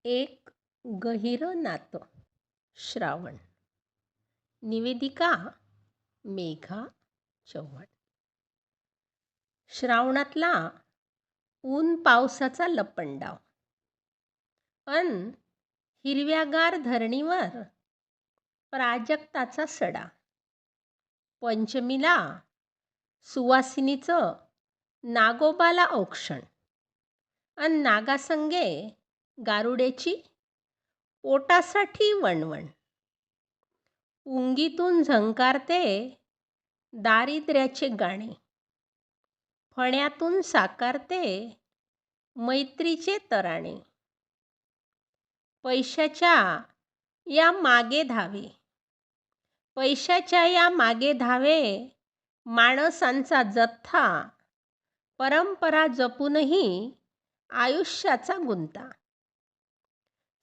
एक गहिरं नातं. श्रावण. निवेदिका मेघा चव्हाण. श्रावणातला ऊन पावसाचा लपंडाव अन हिरव्यागार धरणीवर प्राजक्ताचा सडा. पंचमीला सुवासिनीचं नागोबाला औक्षण अन नागासंगे गारुड्याची पोटासाठी वणवण. पुंगीतून झंकारते दारिद्र्याचे गाणे, फण्यातून साकारते मैत्रीचे तराणे. पैशाच्या या मागे धावे, पैशाच्या या मागे धावे, माणसांचा जथ्था, परंपरा जपूनही आयुष्याचा गुंता.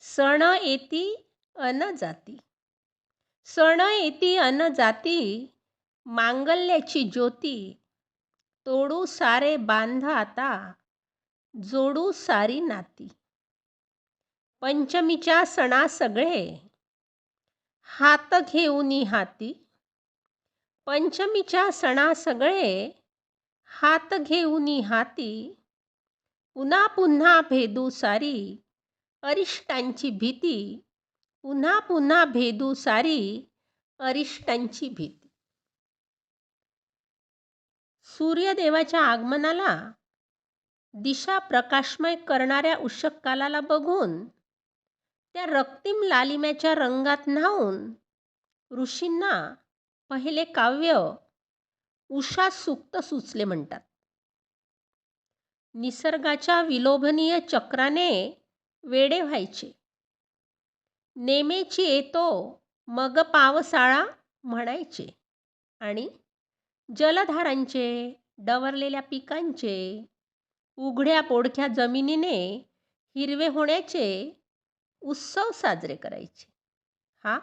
सण येती अन जाती, सण येती अन जाती, मांगल्याची ज्योती, तोडू सारे बांध आता, जोडू सारी नाती. पंचमीच्या सणा सगळे हात घेऊनी हाती, पंचमीच्या सणा सगळे हात घेऊनी हाती, पुन्हा पुन्हा भेदू सारी अरिष्टांची भीती, पुन्हा पुन्हा भेदू सारी अरिष्टांची भीती. सूर्यदेवाच्या आगमनाला दिशा प्रकाशमय करणाऱ्या उषक कालाला बघून त्या रक्तिम लालिम्याच्या रंगात न्हाऊन ऋषींना पहिले काव्य उषा सूक्त सुचले म्हणतात. निसर्गाच्या विलोभनीय चक्राने वेडे व्हायचे. नेमेची येतो मग पावसाळा म्हणायचे आणि जलधारांचे, डवरलेल्या पिकांचे, उघड्या पोडक्या जमिनीने हिरवे होण्याचे उत्सव साजरे करायचे. हा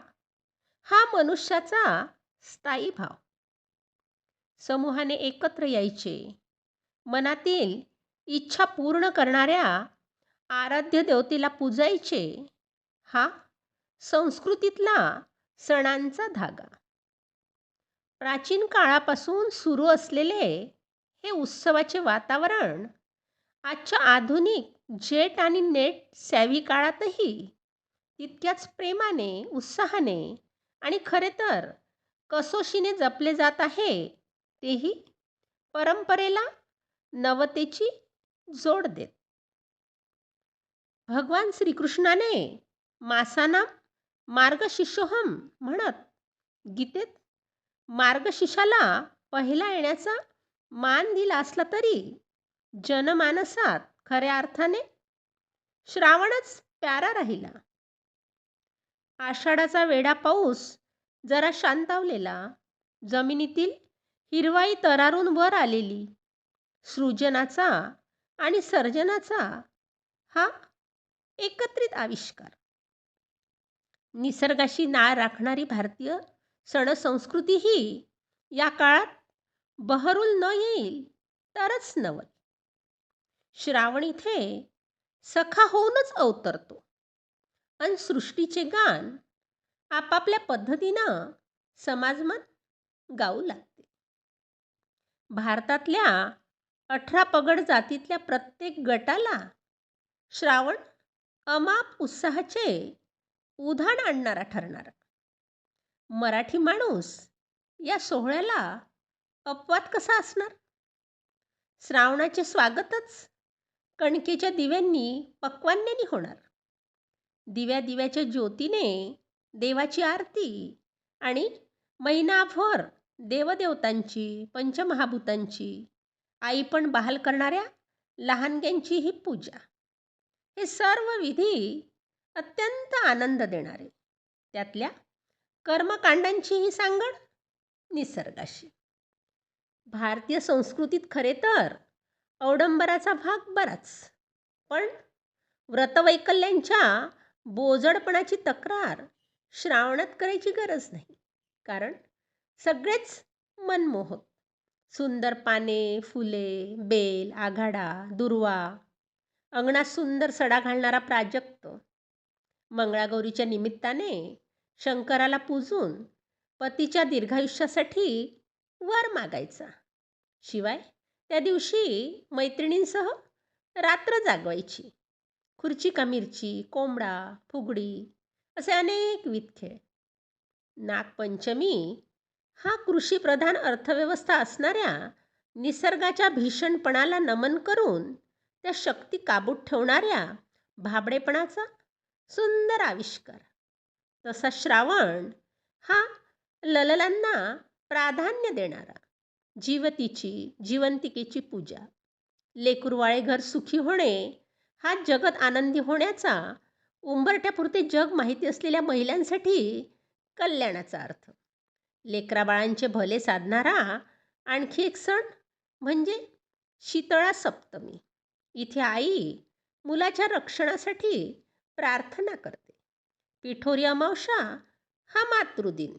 हा मनुष्याचा स्थायी भाव. समूहाने एकत्र यायचे, मनातील इच्छा पूर्ण करणाऱ्या आराध्य देवतेला पूजायचे. हा संस्कृतीतला सणांचा धागा. प्राचीन काळापासून सुरू असलेले हे उत्सवाचे वातावरण आजच्या आधुनिक जेट आणि नेट सॅव्ही काळातही तितक्याच प्रेमाने, उत्साहाने आणि खरे तर कसोशीने जपले जात आहे. तेही परंपरेला नवतेची जोड देत. भगवान श्रीकृष्णाने मासानाम मार्गशिर्षोहम म्हणत गीतेत मार्गशीर्षाला पहिला येण्याचा मान दिला असला तरी जनमानसात खऱ्या अर्थाने श्रावणच प्यारा राहिला. आषाढाचा वेडा पाऊस जरा शांतावलेला, जमिनीतील हिरवाई तरारून वर आलेली, सृजनाचा आणि सर्जनाचा हा एकत्रित आविष्कार. निसर्गाशी नाळ राखणारी भारतीय सणसंस्कृती ही या काळात बहरून न येईल तरच नवल. श्रावण इथे सखा होऊनच अवतरतो आणि सृष्टीचे गान आपापल्या पद्धतीनं समाजमन गाऊ लागते. भारतातल्या 18 पगड जातीतल्या प्रत्येक गटाला श्रावण अमाप उत्साहाचे उधाण आणणारा ठरणारा. मराठी माणूस या सोहळ्याला अपवाद कसा असणार? श्रावणाचे स्वागतच कणकेच्या दिव्यांनी, पक्वान्नांनी होणार. दिव्या दिव्याच्या ज्योतीने देवाची आरती आणि महिनाभर देवदेवतांची, पंचमहाभूतांची, आईपण बहाल करणाऱ्या लहानग्यांची ही पूजा. हे सर्व विधी अत्यंत आनंद देणारे. त्यातल्या कर्मकांडांचीही सांगड निसर्गाशी. भारतीय संस्कृतीत खरे तर अवडंबराचा भाग बराच, पण व्रतवैकल्यांच्या बोजडपणाची तक्रार श्रावणात करायची गरज नाही. कारण सगळेच मनमोहक. सुंदर पाने, फुले, बेल, आघाडा, दुर्वा, अंगणात सुंदर सडा घालणारा प्राजक्त, मंगळागौरीच्या निमित्ताने शंकराला पूजून पतीच्या दीर्घायुष्यासाठी वर मागायचा. शिवाय त्या दिवशी मैत्रिणींसह रात्र जागवायची. खुर्ची का मिरची, कोंबडा, फुगडी असे अनेकविध खेळ. नागपंचमी हा कृषीप्रधान अर्थव्यवस्था असणाऱ्या निसर्गाच्या भीषणपणाला नमन करून त्या शक्ती काबूत ठेवणाऱ्या भाबडेपणाचा सुंदर आविष्कार. तसा श्रावण हा लललांना प्राधान्य देणारा, जिवंतिकेची पूजा. लेकुरवाळे घर सुखी होणे हा जगत आनंदी होण्याचा, उंबरठ्यापुरते जग माहिती असलेल्या महिलांसाठी कल्याणाचा अर्थ. लेकराबाळांचे भले साधणारा आणखी एक सण म्हणजे शीतळा सप्तमी. इथे आई मुलाच्या रक्षणासाठी प्रार्थना करते. पिठोरी अमावस्या हा मातृदिन.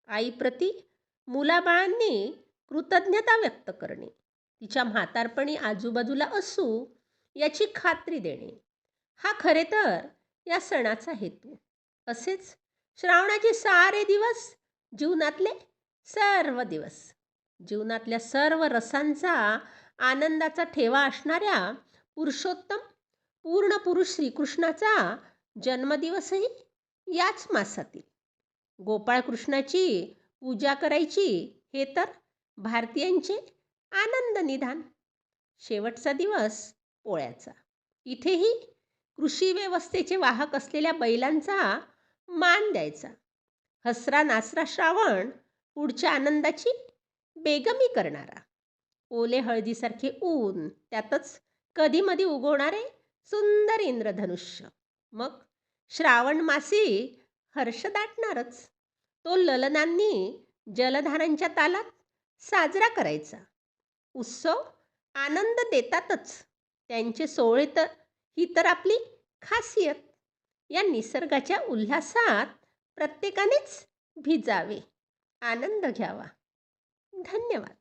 आईप्रती मुलाबाळांनी कृतज्ञता व्यक्त करणे, तिच्या म्हातारपणी आजूबाजूला असू याची खात्री देणे हा खरे तर या सणाचा हेतू. असेच श्रावणाचे सारे दिवस जीवनातले सर्व दिवस, जीवनातल्या सर्व रसांचा आनंदाचा ठेवा असणाऱ्या पुरुषोत्तम पूर्ण पुरुष श्रीकृष्णाचा जन्मदिवसही याच मासातील. गोपाळकृष्णाची पूजा करायची हे तर भारतीयांचे आनंद निधान. शेवटचा दिवस पोळ्याचा. इथेही कृषी व्यवस्थेचे वाहक असलेल्या बैलांचा मान द्यायचा. हसरा नासरा श्रावण पुढच्या आनंदाची बेगमी करणारा. ओले हळदीसारखे ऊन, त्यातच कधीमधी उगवणारे सुंदर इंद्रधनुष्य. मग श्रावण मासी हर्ष दाटणारच. तो ललनांनी जलधारांच्या तालात साजरा करायचा. उत्सव आनंद देतातच, त्यांचे सोहळे तर ही तर आपली खासियत. या निसर्गाच्या उल्हासात प्रत्येकानेच भिजावे, आनंद घ्यावा. धन्यवाद.